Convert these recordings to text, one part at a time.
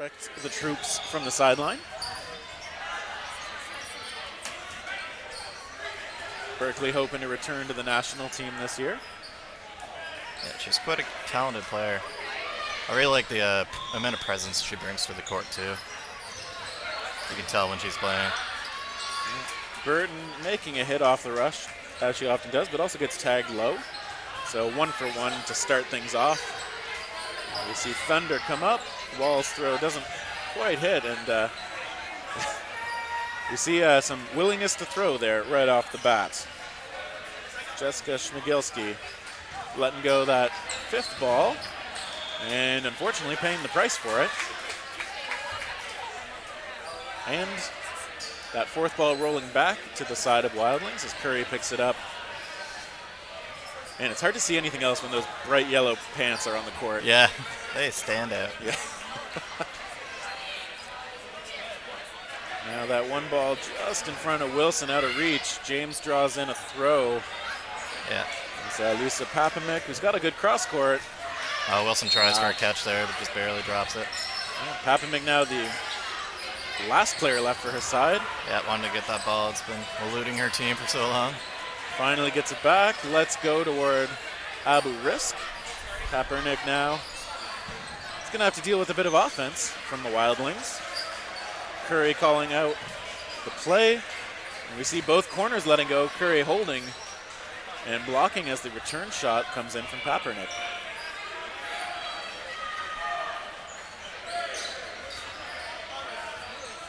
Direct the troops from the sideline. Berkeley hoping to return to the national team this year. Yeah, she's quite a talented player. I really like the amount of presence she brings to the court, too. You can tell when she's playing. Burton making a hit off the rush, as she often does, but also gets tagged low. So 1 for 1 to start things off. We see Thunder come up. Wall's throw doesn't quite hit, and we see some willingness to throw there right off the bat. Jessica Schmigilski letting go that 5th ball, and unfortunately paying the price for it. And that 4th ball rolling back to the side of Wildlings as Curry picks it up. And it's hard to see anything else when those bright yellow pants are on the court. Yeah, they stand out. Yeah. Now that 1 ball just in front of Wilson, out of reach. James draws in a throw. Yeah. It's Lisa Papamick, who's got a good cross court. Wilson tries for a catch there, but just barely drops it. Yeah, Papamick now the last player left for her side. Yeah, wanted to get that ball. It's been eluding her team for so long. Finally gets it back. Let's go toward Abu Risk. Kaepernick now. He's going to have to deal with a bit of offense from the Wildlings. Curry calling out the play. And we see both corners letting go. Curry holding and blocking as the return shot comes in from Kaepernick.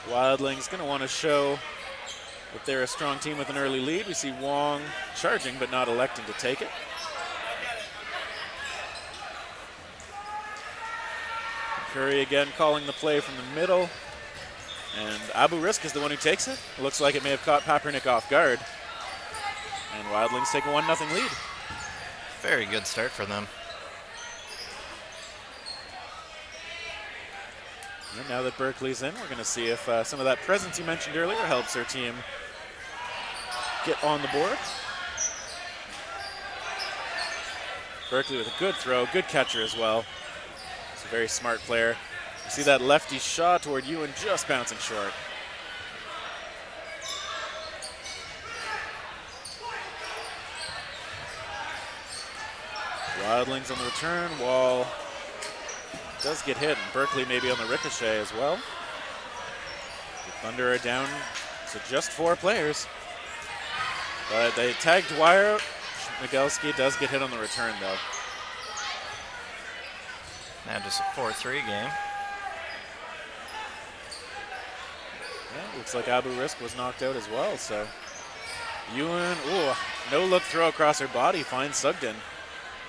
Wildlings going to want to show that they're a strong team with an early lead. We see Wong charging but not electing to take it. Curry again calling the play from the middle. And Abu Risk is the one who takes it. It looks like it may have caught Kaepernick off guard. And Wildlings take a 1-0 lead. Very good start for them. And now that Berkeley's in, we're going to see if some of that presence you mentioned earlier helps their team get on the board. Berkeley with a good throw, good catcher as well. He's a very smart player. You see that lefty shot toward Ewan just bouncing short. Wildlings on the return. Wall does get hit, and Berkeley maybe on the ricochet as well. The Thunder are down to just 4 players. But they tagged Dwyer. Schmigelski does get hit on the return, though. Now just a 4-3 game. Yeah, looks like Abu Risk was knocked out as well, so. Ewan, no-look throw across her body, finds Sugden.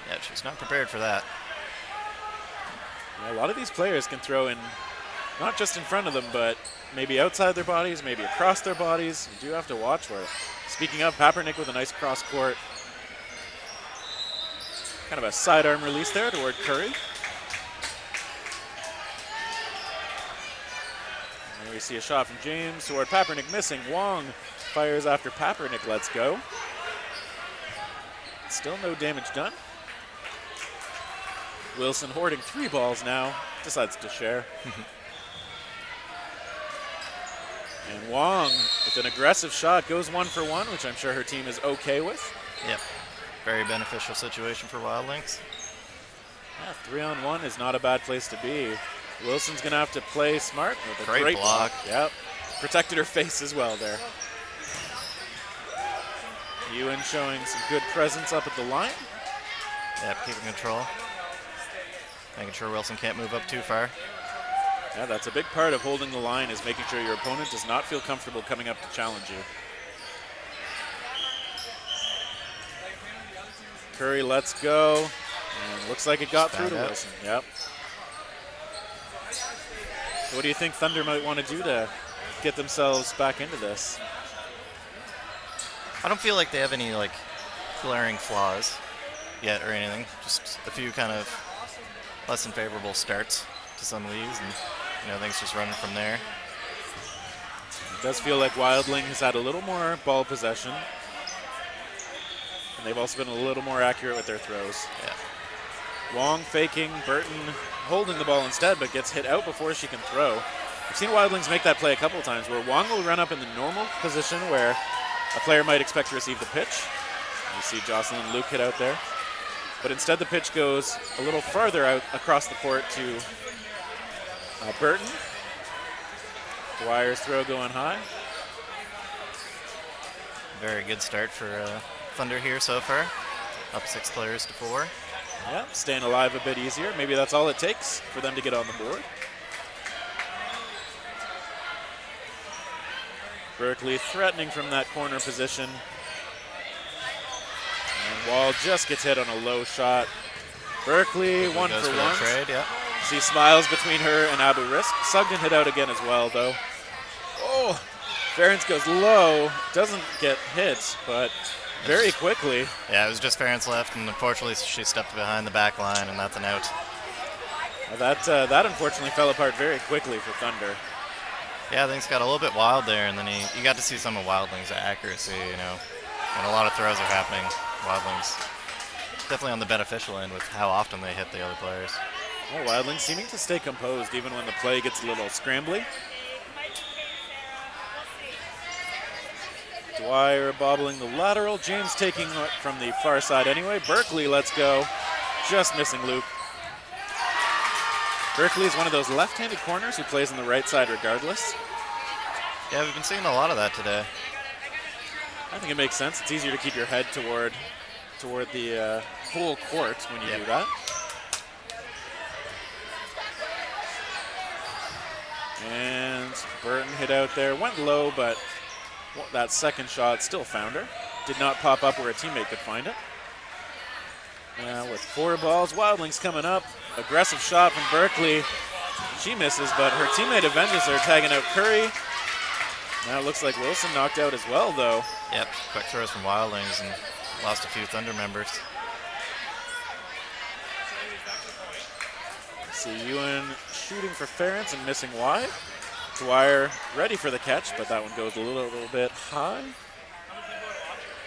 Yeah, she's not prepared for that. Yeah, a lot of these players can throw in, not just in front of them, but maybe outside their bodies, maybe across their bodies. You do have to watch for it. Speaking of, Kaepernick with a nice cross court. Kind of a sidearm release there toward Curry. And we see a shot from James toward Kaepernick missing. Wong fires after Kaepernick lets go. Still no damage done. Wilson hoarding 3 balls now, decides to share. And Wong with an aggressive shot goes 1 for 1, which I'm sure her team is okay with. Yep, very beneficial situation for Wildlings. Yeah, 3-on-1 is not a bad place to be. Wilson's gonna have to play smart with a Great block. Yep, protected her face as well there. Ewan showing some good presence up at the line. Yep, keeping control. Making sure Wilson can't move up too far. Yeah, that's a big part of holding the line, is making sure your opponent does not feel comfortable coming up to challenge you. Curry lets go, and looks like it got through to Wilson. Yep. So what do you think Thunder might want to do to get themselves back into this? I don't feel like they have any glaring flaws yet or anything. Just a few kind of less than favorable starts to some of these, and things just running from there. It does feel like Wildling has had a little more ball possession, and they've also been a little more accurate with their throws. Yeah. Wong faking, Burton holding the ball instead, but gets hit out before she can throw. I've seen Wildlings make that play a couple of times where Wong will run up in the normal position where a player might expect to receive the pitch. You see Jocelyn and Luke hit out there. But instead the pitch goes a little farther out across the court to Burton. Dwyer's throw going high. Very good start for Thunder here so far. Up 6 players to 4. Yeah, staying alive a bit easier. Maybe that's all it takes for them to get on the board. Berkeley threatening from that corner position. And Wall just gets hit on a low shot. Berkeley, one for one. Trade, yeah. She smiles between her and Abu Risk. Sugden hit out again as well, though. Oh, Ference goes low. Doesn't get hit, but very quickly. Yeah, it was just Ference left, and unfortunately she stepped behind the back line, and that's an out. That unfortunately fell apart very quickly for Thunder. Yeah, things got a little bit wild there, and then you got to see some of Wildlings' accuracy, you know. When a lot of throws are happening, Wildlings definitely on the beneficial end with how often they hit the other players. Oh, Wildlings seeming to stay composed even when the play gets a little scrambly. Dwyer bobbling the lateral. James taking it from the far side anyway. Berkeley lets go. Just missing Luke. Berkeley is one of those left-handed corners who plays on the right side regardless. Yeah, we've been seeing a lot of that today. I think it makes sense. It's easier to keep your head toward the whole court when you do that. And Burton hit out there. Went low, but that second shot still found her. Did not pop up where a teammate could find it. Now with 4 balls, Wildlings coming up. Aggressive shot from Berkeley. She misses, but her teammate avenges her, tagging out Curry. Now it looks like Wilson knocked out as well, though. Yep, quick throws from Wildlings and lost a few Thunder members. See Ewan shooting for Ference and missing wide. Dwyer ready for the catch, but that one goes a little bit high.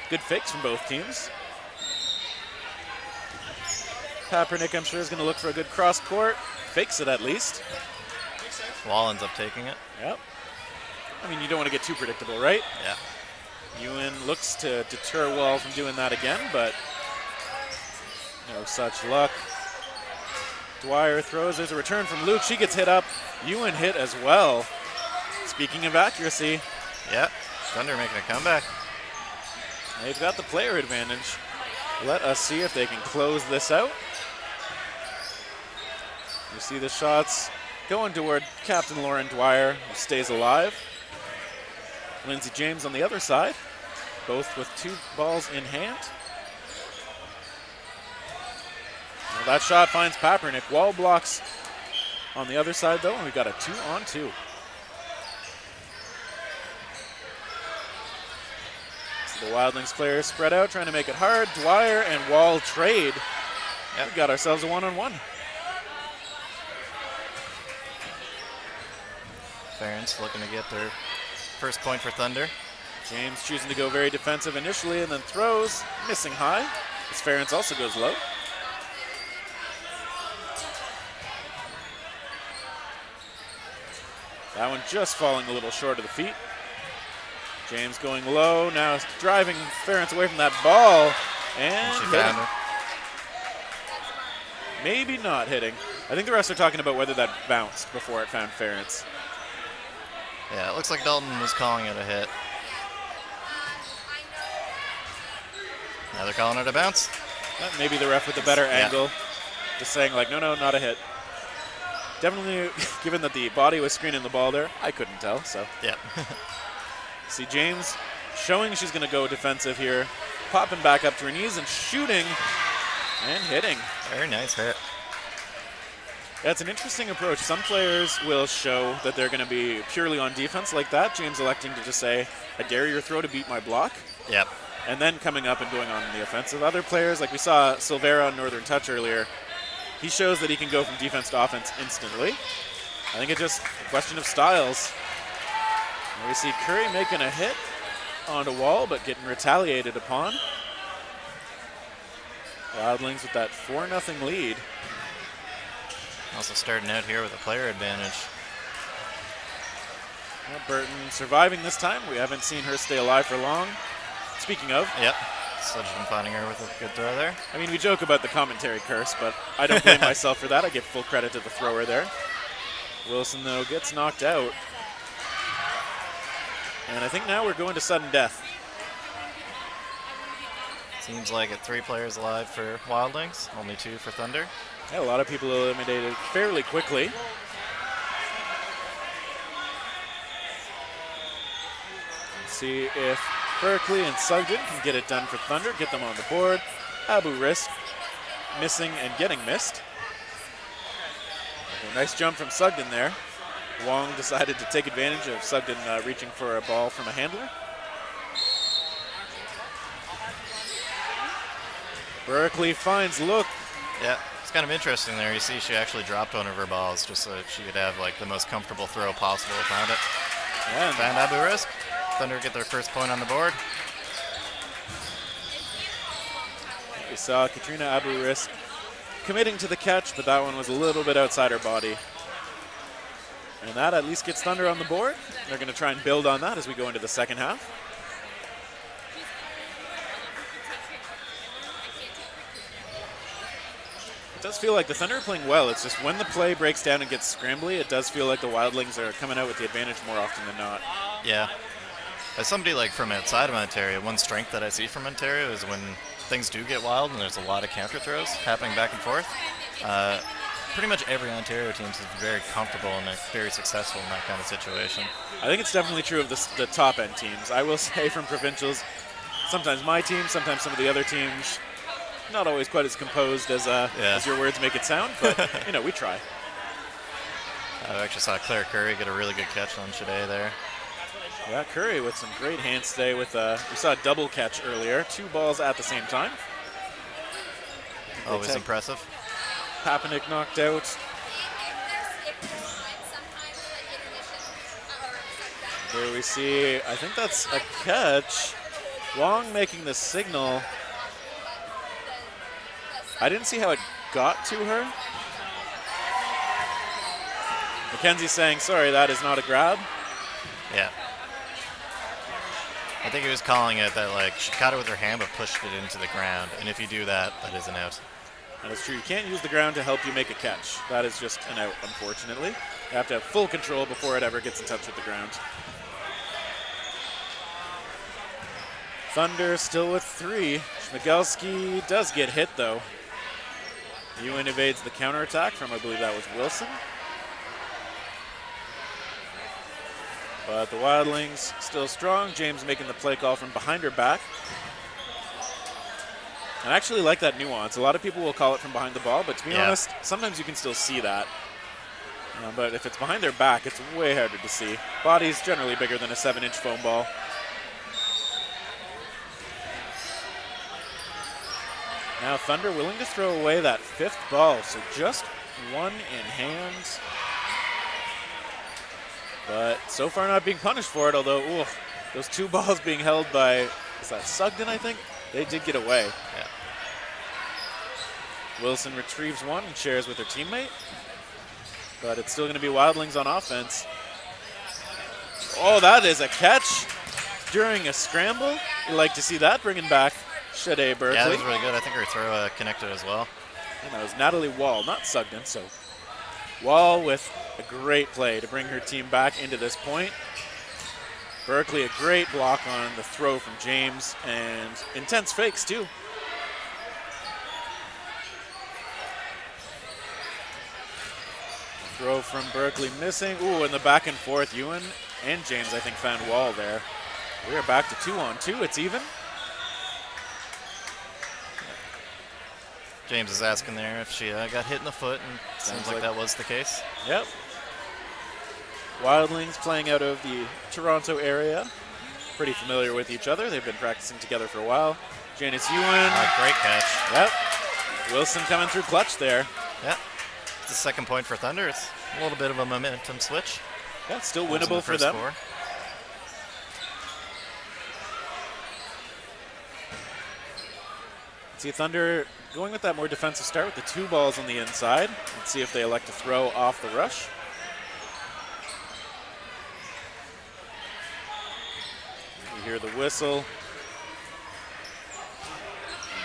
Good fakes from both teams. Kaepernick, I'm sure, is going to look for a good cross court. Fakes it at least. Wall ends up taking it. Yep. I mean, you don't want to get too predictable, right? Yeah. Ewan looks to deter Wall from doing that again, but no such luck. Dwyer throws. There's a return from Luke. She gets hit up. Ewan hit as well. Speaking of accuracy. Yeah, Thunder making a comeback. They've got the player advantage. Let us see if they can close this out. You see the shots going toward Captain Lauren Dwyer, who stays alive. Lindsay James on the other side, both with 2 balls in hand. Well, that shot finds Kaepernick. Wall blocks on the other side, though, and we've got a 2-on-2. So the Wildlings players spread out, trying to make it hard. Dwyer and Wall trade. Yep. We've got ourselves a 1-on-1. Ference looking to get their first point for Thunder. James choosing to go very defensive initially and then throws, missing high. As Ference also goes low. That one just falling a little short of the feet. James going low, now driving Ference away from that ball. And she found her. Maybe not hitting. I think the refs are talking about whether that bounced before it found Ference. Yeah, it looks like Dalton was calling it a hit. Now they're calling it a bounce. Maybe the ref with the better angle. Just saying like, no, not a hit. Definitely, given that the body was screening the ball there, I couldn't tell, so. Yeah. See James showing she's going to go defensive here, popping back up to her knees and shooting and hitting. Very nice hit. That's an interesting approach. Some players will show that they're going to be purely on defense like that. James electing to just say, I dare your throw to beat my block. Yep. And then coming up and going on in the offensive. Other players, like we saw Silvera on Northern Touch earlier, he shows that he can go from defense to offense instantly. I think it's just a question of styles. And we see Curry making a hit onto Wall, but getting retaliated upon. Wildlings with that 4-0 lead. Also starting out here with a player advantage. Well, Burton surviving this time. We haven't seen her stay alive for long. Speaking of. Yep. Sledgeman finding her with a good throw there. I mean, we joke about the commentary curse, but I don't blame myself for that. I give full credit to the thrower there. Wilson, though, gets knocked out. And I think now we're going to sudden death. Seems like it 3 players alive for Wildlings, only 2 for Thunder. Yeah, a lot of people eliminated fairly quickly. Let's see if Berkeley and Sugden can get it done for Thunder, get them on the board. Abu Risk missing and getting missed. A nice jump from Sugden there. Wong decided to take advantage of Sugden reaching for a ball from a handler. Berkeley finds look. Yeah, it's kind of interesting there. You see she actually dropped one of her balls just so that she could have like the most comfortable throw possible around it. Yeah, Found Abu Risk. Thunder get their first point on the board. we saw Katrina Abu Risk committing to the catch, but that one was a little bit outside her body. And that at least gets Thunder on the board. They're going to try and build on that as we go into the second half. It does feel like the Thunder are playing well. It's just when the play breaks down and gets scrambly, it does feel like the Wildlings are coming out with the advantage more often than not. Yeah. As somebody like from outside of Ontario, one strength that I see from Ontario is when things do get wild and there's a lot of counter throws happening back and forth. Pretty much every Ontario team is very comfortable and very successful in that kind of situation. I think it's definitely true of the top-end teams. I will say from provincials, sometimes my team, sometimes some of the other teams, not always quite as composed as your words make it sound, but, you know, we try. I actually saw Claire Curry get a really good catch on Shade there. Yeah, Curry with some great hands today with, we saw a double catch earlier, 2 balls at the same time. Always impressive. Papanik knocked out. There we see, I think that's a catch. Wong making the signal. I didn't see how it got to her. Mackenzie's saying, sorry, that is not a grab. Yeah. I think he was calling it that, like, she caught it with her hand but pushed it into the ground. And if you do that, that is an out. That is true. You can't use the ground to help you make a catch. That is just an out, unfortunately. You have to have full control before it ever gets in touch with the ground. Thunder still with 3. Schmigelski does get hit, though. Ewan evades the counterattack from, I believe that was Wilson. But the Wildlings still strong. James making the play call from behind her back. I actually like that nuance. A lot of people will call it from behind the ball, but to be honest, sometimes you can still see that. But if it's behind their back, it's way harder to see. Body's generally bigger than a 7-inch foam ball. Now Thunder willing to throw away that 5th ball, so just 1 in hand. But so far not being punished for it, although those 2 balls being held by, is that Sugden, I think? They did get away. Yeah. Wilson retrieves 1 and shares with her teammate. But it's still going to be Wildlings on offense. Oh, that is a catch during a scramble. You like to see that, bringing back Shade Berkeley. Yeah, that was really good. I think her throw connected as well. And that was Natalie Wall, not Sugden. So Wall with a great play to bring her team back into this point. Berkeley, a great block on the throw from James, and intense fakes too. Throw from Berkeley missing. Ooh, in the back and forth, Ewan and James, I think, found Wall there. We are back to 2-on-2. It's even. James is asking there if she got hit in the foot, and seems like that was the case. Yep. Wildlings playing out of the Toronto area. Pretty familiar with each other. They've been practicing together for a while. Janice Ewan. Great catch. Yep. Wilson coming through clutch there. Yep. It's the 2nd point for Thunder. It's a little bit of a momentum switch. Yeah, it's still winnable for them. 4. See Thunder going with that more defensive start with the 2 balls on the inside. Let's see if they elect to throw off the rush. You hear the whistle.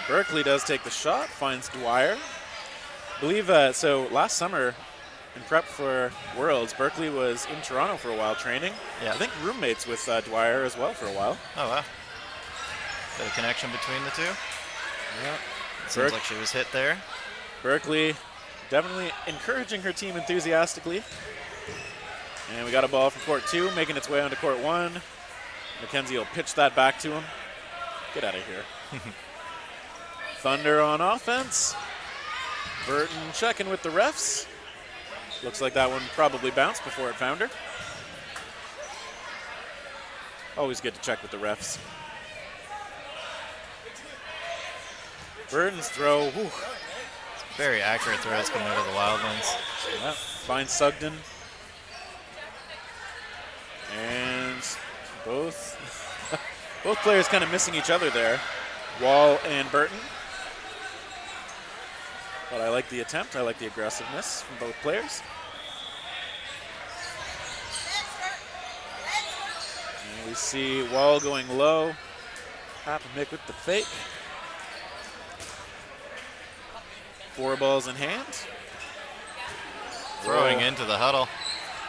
Berkeley does take the shot, finds Dwyer. I believe, so last summer in prep for Worlds, Berkeley was in Toronto for a while training. Yeah. I think roommates with Dwyer as well for a while. Oh, wow. Bit of connection between the two. Yeah. Seems like she was hit there. Berkeley definitely encouraging her team enthusiastically. And we got a ball from court 2, making its way onto court 1. Mackenzie will pitch that back to him. Get out of here. Thunder on offense. Burton checking with the refs. Looks like that one probably bounced before it found her. Always good to check with the refs. Burton's throw. Whew. Very accurate throws coming out of the Wildlings. Yeah, finds Sugden. And both players kind of missing each other there. Wall and Burton. But I like the attempt. I like the aggressiveness from both players. And we see Wall going low. Mick with the fake. 4 balls in hand. Throwing into the huddle.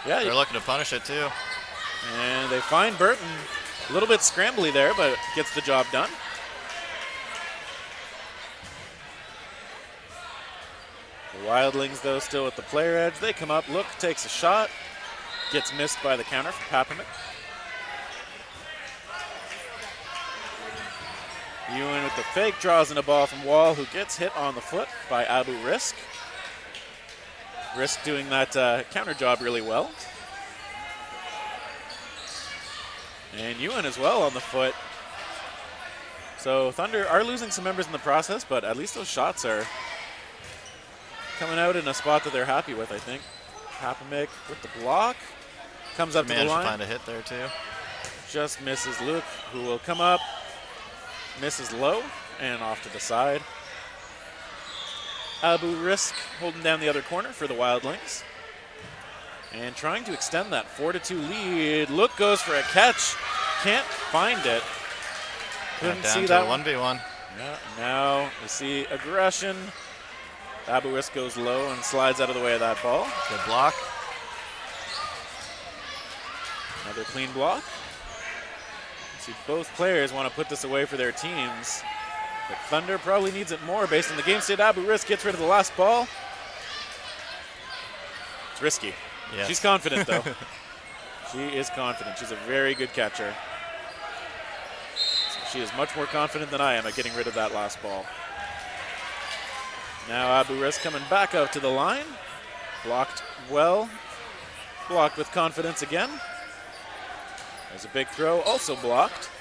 Yeah, they're looking to punish it too. And they find Burton a little bit scrambly there, but gets the job done. The Wildlings, though, still at the player edge. They come up, look, takes a shot. Gets missed by the counter from Papinek. Ewan with the fake draws in a ball from Wall, who gets hit on the foot by Abu Risk. Risk doing that counter job really well. And Ewan as well on the foot. So Thunder are losing some members in the process, but at least those shots are coming out in a spot that they're happy with, I think. Papinek with the block. Comes up to the line. Managed to find a hit there too. Just misses Luke, who will come up. Misses low and off to the side. Abu Risk holding down the other corner for the Wildlings. And trying to extend that 4-2 lead. Look goes for a catch. Can't find it. Couldn't see that one. 1v1. Yeah, now we see aggression. Abu Risk goes low and slides out of the way of that ball. Good block. Another clean block. See, both players want to put this away for their teams. But Thunder probably needs it more based on the game state. Abu Risk gets rid of the last ball. It's risky. Yes. She's confident, though. She is confident. She's a very good catcher. So she is much more confident than I am at getting rid of that last ball. Now Abu Risk coming back out to the line. Blocked well. Blocked with confidence again. There's a big throw, also blocked.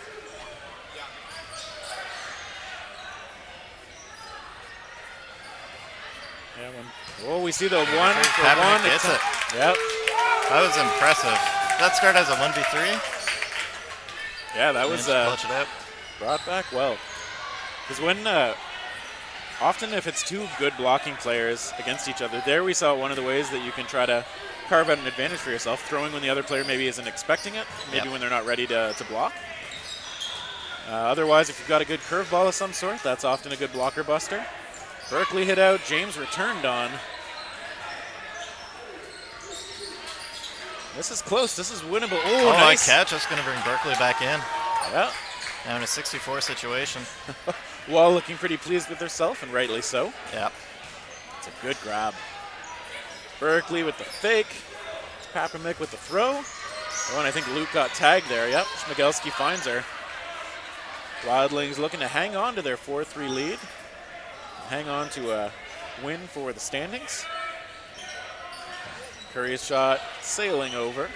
Yeah, we see the one for one. Gets it. Yep. That was impressive. That start as a 1v3. Yeah, that was clutch it up. Brought back well. Because when often if it's 2 good blocking players against each other, there we saw one of the ways that you can try to carve out an advantage for yourself, throwing when the other player maybe isn't expecting it, maybe when they're not ready to block. Otherwise, if you've got a good curveball of some sort, that's often a good blocker buster. Berkeley hit out, James returned on. This is close, this is winnable. Oh, nice catch, that's gonna bring Berkeley back in. Yeah. Now in a 64 situation. Wall looking pretty pleased with herself, and rightly so. Yeah. It's a good grab. Berkeley with the fake. Papinek with the throw. Oh, and I think Luke got tagged there. Yep, Schmigelski finds her. Wildlings looking to hang on to their 4-3 lead. Hang on to a win for the standings. Curry's shot sailing over.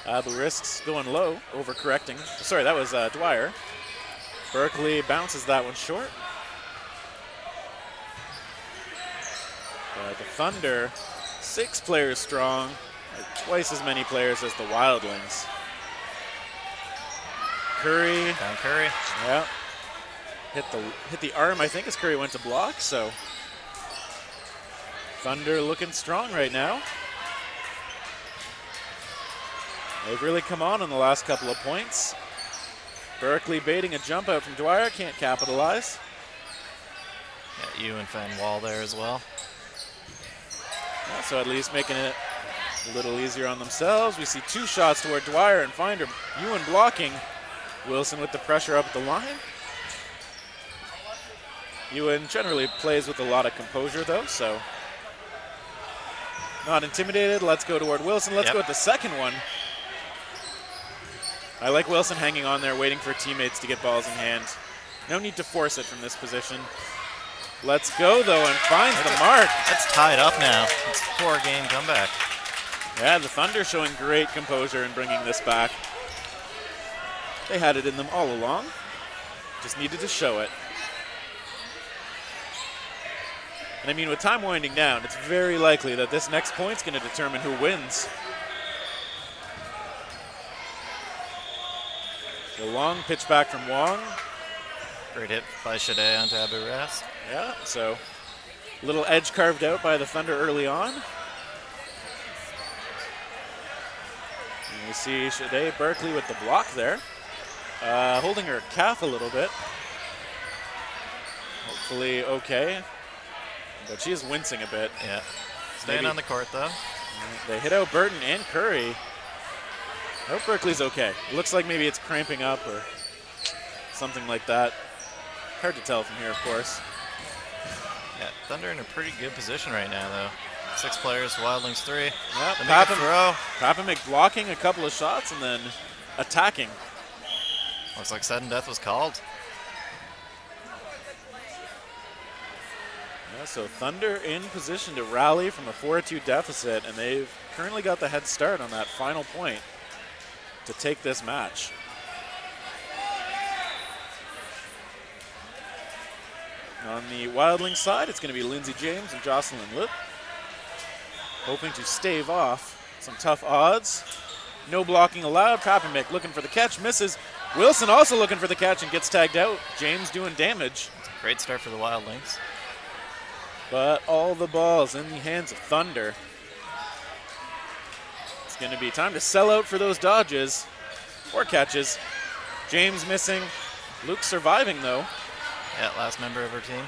Abu Risk's going low, overcorrecting. Sorry, that was Dwyer. Berkeley bounces that one short. The Thunder, 6 players strong, twice as many players as the Wildlings. Curry. Down Curry. Yeah. Hit the arm, I think, as Curry went to block, so Thunder looking strong right now. They've really come on in the last couple of points. Berkeley baiting a jump out from Dwyer, can't capitalize. Yeah, you and Fan Wall there as well. Yeah, so at least making it a little easier on themselves. We see 2 shots toward Dwyer and Finder. Ewan blocking. Wilson with the pressure up at the line. Ewan generally plays with a lot of composure though, so not intimidated. Let's go toward Wilson. Let's go with the second one. I like Wilson hanging on there, waiting for teammates to get balls in hand. No need to force it from this position. Let's go, though, and finds the mark. That's tied up now. It's a 4-game comeback. Yeah, the Thunder showing great composure in bringing this back. They had it in them all along. Just needed to show it. And I mean, with time winding down, it's very likely that this next point's going to determine who wins. The long pitch back from Wong. Great hit by Shade onto Abu Ras. Yeah, so a little edge carved out by the Thunder early on. And we see Shade Berkeley with the block there. Holding her calf a little bit. Hopefully okay. But she is wincing a bit. Yeah. Staying on the court, though. They hit out Burton and Curry. I hope Berkeley's okay. It looks like maybe it's cramping up or something like that. Hard to tell from here, of course. Yeah, Thunder in a pretty good position right now, though. 6 players, Wildlings 3. Yep, They make a throw. Papimek blocking a couple of shots and then attacking. Looks like sudden death was called. Yeah, so Thunder in position to rally from a 4-2 deficit, and they've currently got the head start on that final point to take this match. On the Wildlings side, it's going to be Lindsay James and Jocelyn Lip, hoping to stave off some tough odds. No blocking allowed. Papimek looking for the catch, misses. Wilson also looking for the catch and gets tagged out. James doing damage. Great start for the Wildlings. But all the balls in the hands of Thunder. It's going to be time to sell out for those dodges or catches. James missing. Luke surviving, though. Yeah, last member of our team.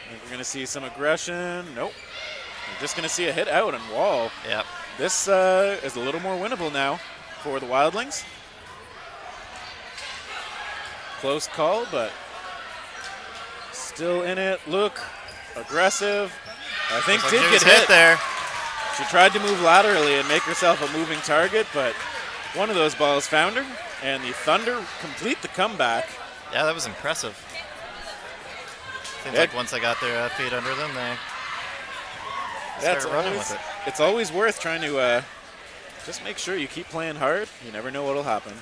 I think we're going to see some aggression. Nope. We're just going to see a hit out and Wall. Yep. This is a little more winnable now for the Wildlings. Close call, but still in it. Luke, aggressive. I think Looks did like get hit there. She tried to move laterally and make herself a moving target, but one of those balls found her, and the Thunder complete the comeback. Yeah, that was impressive. Seems like once they got their feet under them, they started running with it. It's always worth trying to just make sure you keep playing hard. You never know what'll happen.